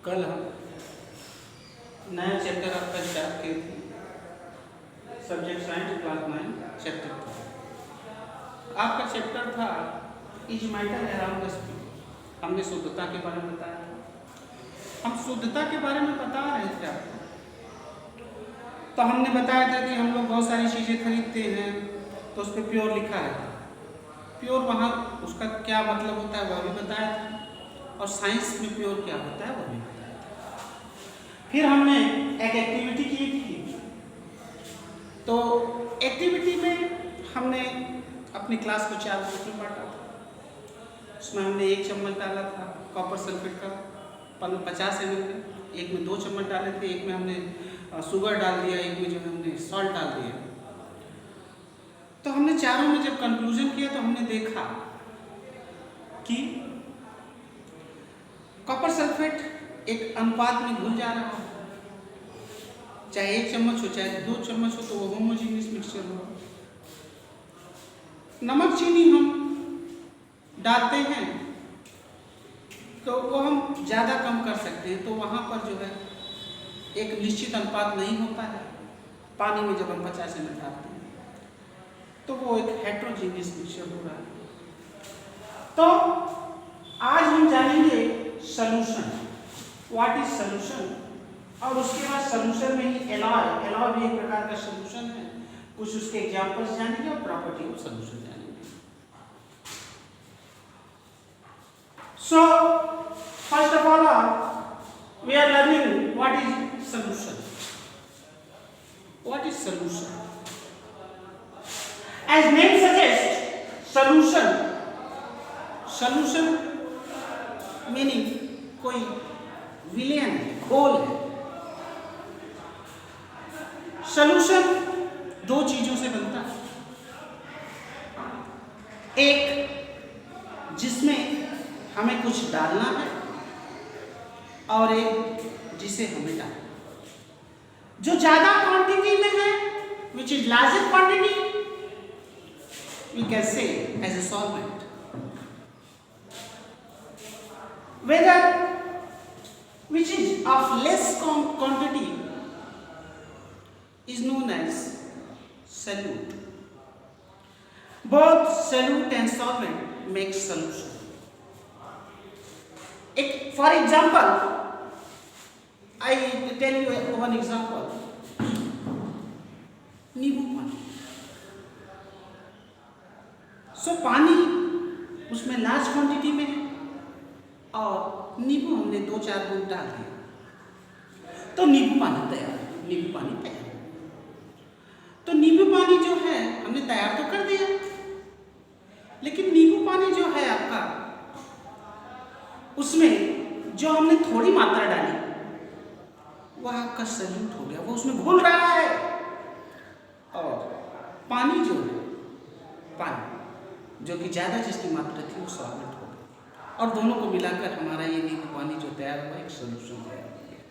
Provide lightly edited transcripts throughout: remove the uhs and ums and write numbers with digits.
कल हम नया चैप्टर आपका स्टार्ट किए थे, सब्जेक्ट साइंस क्लास 9 चैप्टर 4। आपका चैप्टर था is matter around the speed. हमने शुद्धता के बारे में बताया था। हम शुद्धता के बारे में बता रहे थे आपको, तो हमने बताया था कि हम लोग बहुत सारी चीज़ें खरीदते हैं तो उस पर प्योर लिखा रहता है। प्योर वहाँ उसका क्या मतलब होता है वह भी बताया था, और साइंस में प्योर क्या होता है वह भी बताया था। फिर हमने एक एक्टिविटी की थी, तो एक्टिविटी में हमने अपनी क्लास को 4 ग्रुप में बांटा था। उसमें हमने 1 चम्मच डाला था कॉपर सल्फेट का 50 ml में, एक में 2 चम्मच डाले थे, एक में हमने शुगर डाल दिया, एक में जो हमने सॉल्ट डाल दिया। तो हमने चारों में जब कंक्लूजन किया तो हमने देखा कि कॉपर सल्फेट एक अनुपात में घुल जा रहा है, चाहे 1 चम्मच हो चाहे 2 चम्मच हो, तो वो होमोजीनियस मिक्सचर हो। नमक चीनी हम डालते हैं तो वो हम ज़्यादा कम कर सकते हैं, तो वहाँ पर जो है एक निश्चित अनुपात नहीं होता है। पानी में जब हम 50 ml डालते हैं तो वो एक हेट्रोजीनियस मिक्सचर हो रहा है। तो आज हम जानेंगे सॉल्यूशन, व्हाट इज सॉल्यूशन, और उसके बाद सॉल्यूशन में ही एलॉय भी एक प्रकार का सॉल्यूशन है। कुछ उसके एग्जांपल्स जानेंगे और प्रॉपर्टी ऑफ सॉल्यूशन जानेंगे। So first of all we are learning what is solution. What is solution? As name suggest, solution meaning कोई विलयन है, घोल है। सॉल्यूशन 2 चीजों से बनता है, एक जिसमें हमें कुछ डालना है और एक जिसे हमें डालना। जो ज्यादा क्वांटिटी में है, which is larger quantity, we can say as a solvent. Whether which is of less quantity is known as solute. Both solute and solvent make solution. For example, I tell you one example. नींबू पानी। So पानी उसमें large quantity में है और नींबू हमने 2-4 बूंद डाल दिया, तो नींबू पानी तैयार। तो नींबू पानी जो है हमने तैयार तो कर दिया, लेकिन नींबू पानी जो है आपका, उसमें जो हमने थोड़ी मात्रा डाली वह आपका सॉल्यूट हो गया, वो उसमें घुल रहा है। और पानी जो है, पानी जो कि ज़्यादा जिसकी मात्रा थी वो सॉल्वेंट हो गया, और दोनों को मिलाकर हमारा ये नींबू पानी जो तैयार हुआ एक सॉल्यूशन तैयार हो गया।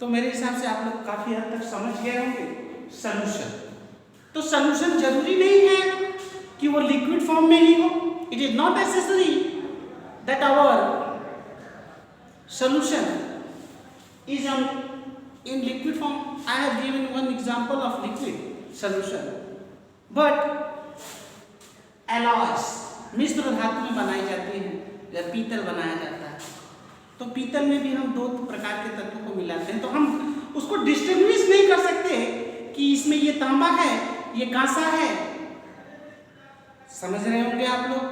तो मेरे हिसाब से आप लोग काफ़ी हद तक समझ गए होंगे सॉल्यूशन। तो सॉल्यूशन जरूरी नहीं है कि वो लिक्विड फॉर्म में ही हो। It is not necessary that our solution is in liquid form. I have given one example of liquid solution, but alloys मिश्र धातु में बनाई जाती है, या पीतल बनाया जाता है, तो पीतल में भी हम 2 प्रकार के तत्वों को मिलाते हैं, तो हम उसको डिस्टिंग्विश नहीं कर सकते कि इसमें ये तांबा है ये कांसा है। समझ रहे होंगे आप लोग?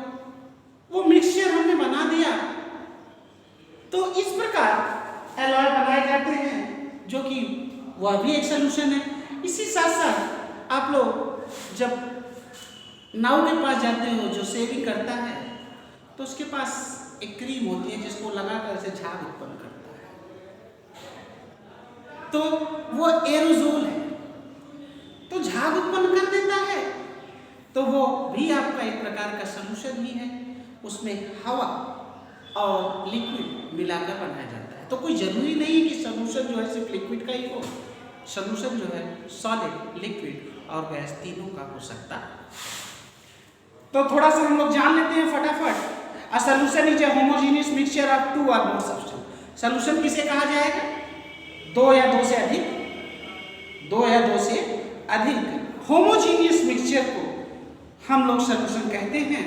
वो मिक्सचर हमने बना दिया। तो इस प्रकार एलॉय बनाए जाते हैं, जो कि वह भी एक सॉल्यूशन है। इसी साथ साथ आप लोग जब नाव के पास जाते हो, जो सेविंग करता है, तो उसके पास एक क्रीम होती है जिसको लगाकर से झाग उत्पन्न करता है, तो वो एरोजोल है, तो झाग उत्पन्न कर देता है, तो वो भी आपका एक प्रकार का सॉल्यूशन ही है। उसमें हवा और लिक्विड मिलाकर बनाया जाता है। तो कोई जरूरी नहीं है कि सॉल्यूशन जो है सिर्फ लिक्विड का ही हो। सॉल्यूशन जो है सॉलिड, लिक्विड और गैस तीनों का हो सकता है। तो थोड़ा सा हम लोग जान लेते हैं फटाफट। A solution is a homogeneous mixture of 2 or more substance. Solution किसे कहा जाएगा? दो या दो से अधिक होमोजीनियस मिक्सचर को हम लोग सॉल्यूशन कहते हैं।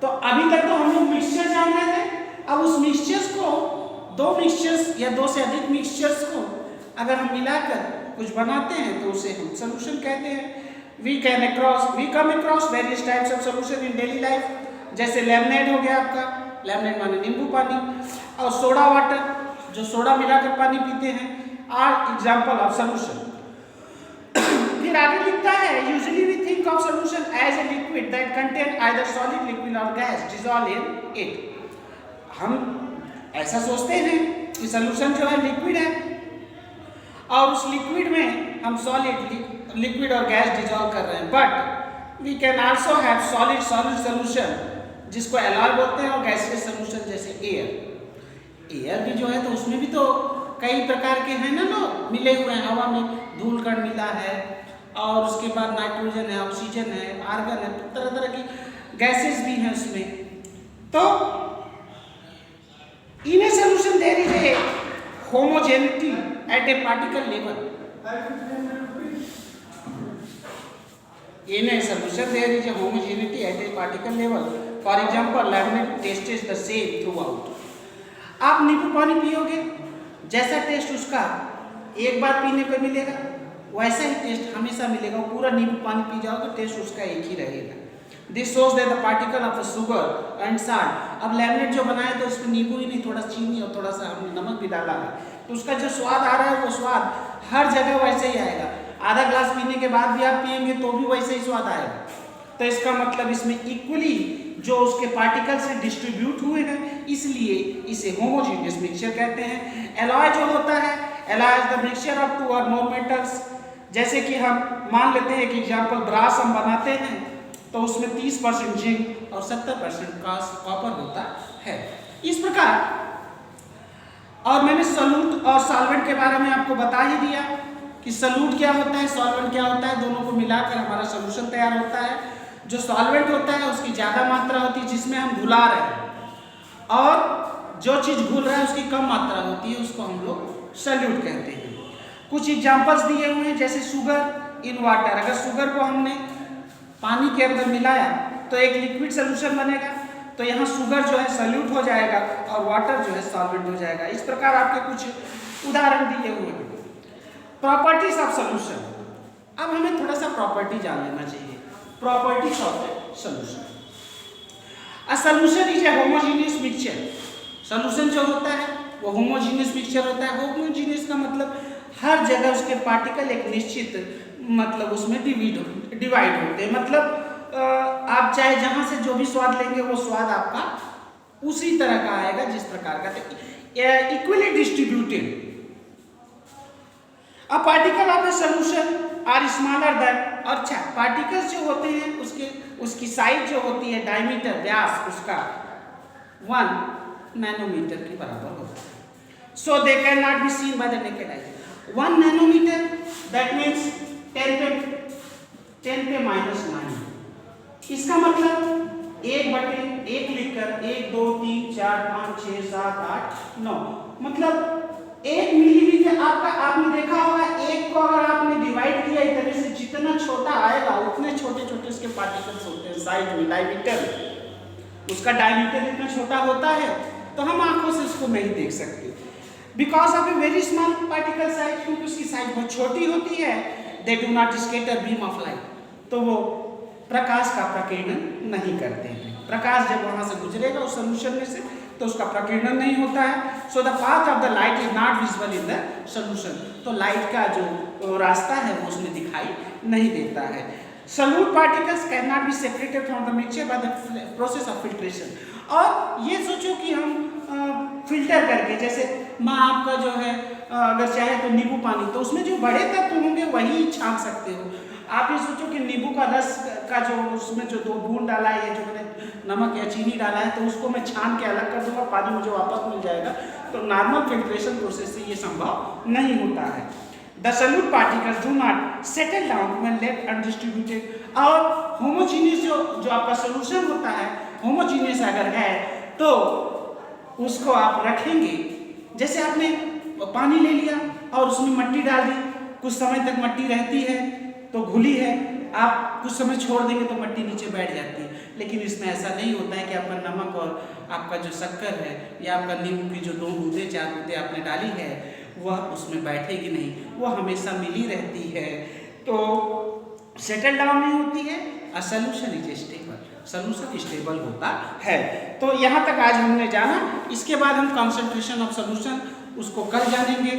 तो अभी तक तो हम लोग मिक्सचर जान रहे थे, अब उस मिक्सचर्स को, दो मिक्सचर्स या दो से अधिक मिक्सचर्स को अगर हम मिलाकर कुछ बनाते हैं तो उसे हम सॉल्यूशन कहते हैं। We come across various types of solution in daily life, जैसे लेमनेड हो गया आपका, लेमनेड माने नींबू पानी, और सोडा वाटर, जो सोडा मिलाकर पानी पीते हैं, आर एग्जाम्पल ऑफ सॉल्यूशन। फिर आगे लिखता है, usually we think of solution as a liquid that contain either solid, liquid और गैस डिसॉल्व इन इट। हम ऐसा सोचते हैं कि सॉल्यूशन जो है लिक्विड है और उस लिक्विड में हम सॉलिड, लिक्विड और गैस डिसॉल्व कर रहे हैं। But we can also have solid solution, जिसको एलॉय बोलते हैं, और गैसियस सॉल्यूशन जैसे एयर भी जो है तो उसमें भी तो कई प्रकार के हैं ना लोग मिले हुए हैं। हवा में धूल कण मिला है, और उसके बाद नाइट्रोजन है, ऑक्सीजन है, आर्गन है, तरह तरह की गैसेस भी हैं उसमें। तो in a solution there is a homogeneity at a particle level. In a solution there is a homogeneity at a particle level. For example, lemonade taste is the same throughout. आप नींबू पानी पियोगे, जैसा test उसका एक बार पीने पर मिलेगा वैसा ही टेस्ट हमेशा मिलेगा। पूरा नींबू पानी पी जाओगे टेस्ट उसका एक ही रहेगा। This shows that the particle of sugar and salt. अब लेमनेड जो बनाया तो उसमें नींबू ही नहीं, थोड़ा चीनी और थोड़ा सा हमने नमक भी डाला है, तो उसका जो स्वाद आ रहा है वो स्वाद हर जगह वैसे ही आएगा। आधा ग्लास पीने के बाद भी आप पिएंगे तो भी वैसे ही स्वाद आएगा। तो इसका मतलब इसमें इक्वली जो उसके पार्टिकल से डिस्ट्रीब्यूट हुए हैं, इसलिए इसे होमोजीनियस मिक्सचर कहते हैं। एलॉय जो होता है, alloy is the mixture of two और मोर मेटल्स। जैसे कि हम मान लेते हैं कि एग्जाम्पल ब्रास हम बनाते हैं तो उसमें 30% जिंक और 70% कॉपर होता है। इस प्रकार, और मैंने सॉल्यूट और सॉल्वेंट के बारे में आपको बता ही दिया कि सॉल्यूट क्या होता है, सॉल्वेंट क्या होता है, दोनों को मिलाकर हमारा सॉल्यूशन तैयार होता है। जो सॉल्वेंट होता है उसकी ज़्यादा मात्रा होती है जिसमें हम घुला रहे हैं, और जो चीज़ घुल रहा है उसकी कम मात्रा होती है, उसको हम लोग सॉल्यूट कहते हैं। कुछ एग्जाम्पल्स दिए हुए हैं, जैसे शुगर इन वाटर। अगर शुगर को हमने पानी के अंदर मिलाया तो एक लिक्विड सॉल्यूशन बनेगा, तो यहाँ शुगर जो है सॉल्यूट हो जाएगा और वाटर जो है सॉल्वेंट हो जाएगा। इस प्रकार आपके कुछ उदाहरण दिए हुए हैं। Properties of solution. अब हमें थोड़ा सा प्रॉपर्टी जान लेना चाहिए। Properties of a solution. A solution is a homogeneous mixture. Solution जो होता है वो होमोजेनियस मिक्सचर होता है। होमोजेनियस का मतलब हर जगह उसके पार्टिकल एक निश्चित मतलब उसमें डिवाइड होते हैं। मतलब आप चाहे जहां से जो भी स्वाद लेंगे वो स्वाद आपका उसी तरह का आएगा जिस प्रकार का, equally distributed. A particle of a solution are smaller than, अच्छा पार्टिकल्स जो होते हैं उसकी साइज जो होती है, डायमीटर, व्यास उसका 1 नैनोमीटर के बराबर होता है। So they can not be seen by the naked eye. 1 nanometre that means 10 पे -9। इसका मतलब 1/1 लिखकर 1 2 3 4 5 6 7 8 9 मतलब 1 मिलीमीटर। आपने देखा होगा, एक को अगर आपने डिवाइड किया इस तरह से, जितना छोटा आएगा उतने छोटे छोटे उसके पार्टिकल्स होते हैं साइज में। डायमीटर, उसका डायमीटर इतना छोटा होता है तो हम आंखों से उसको नहीं देख सकते। Because of a very small particle size, क्योंकि उसकी साइज बहुत छोटी होती है, they do not scatter beam of light, तो वो प्रकाश का प्रकीर्णन नहीं करते हैं। प्रकाश जब वहां से गुजरेगा उस सॉल्यूशन में से तो उसका प्रकीर्णन नहीं होता है। So the path of the light is not visible in the solution. तो लाइट का जो रास्ता है वो उसमें दिखाई नहीं देता है। Solute particles can not be separated from the mixture by the process of filtration. और ये सोचो कि हम फिल्टर करके, जैसे माँ आपका जो है अगर चाहे तो नींबू पानी, तो उसमें जो बड़े तत्व होंगे वही छान सकते हो। आप ये सोचो कि नींबू का रस का जो उसमें जो 2 बूंद डाला है, या जो मैंने नमक या चीनी डाला है, तो उसको मैं छान के अलग कर दूंगा, पानी मुझे वापस मिल जाएगा। तो नॉर्मल फिल्ट्रेशन प्रोसेस से ये संभव नहीं होता है। The solute particles do not settle down when left undistributed. और होमोजीनियस जो आपका सॉल्यूशन होता है, होमोजीनियस अगर है तो उसको आप रखेंगे जैसे आपने पानी ले लिया और उसमें मट्टी डाल दी, कुछ समय तक मट्टी रहती है तो घुली है, आप कुछ समय छोड़ देंगे तो मट्टी नीचे बैठ जाती है। लेकिन इसमें ऐसा नहीं होता है कि आपका नमक और आपका जो शक्कर है या आपका नींबू की जो 2 बूंदे 4 बूंदे आपने डाली है वह उसमें बैठेगी नहीं, वह हमेशा मिली रहती है, तो सेटल डाउन नहीं होती है। A solution is stable, solution stable होता है। तो यहाँ तक आज हमने जाना, इसके बाद हम कंसंट्रेशन ऑफ सॉल्यूशन उसको कल जानेंगे।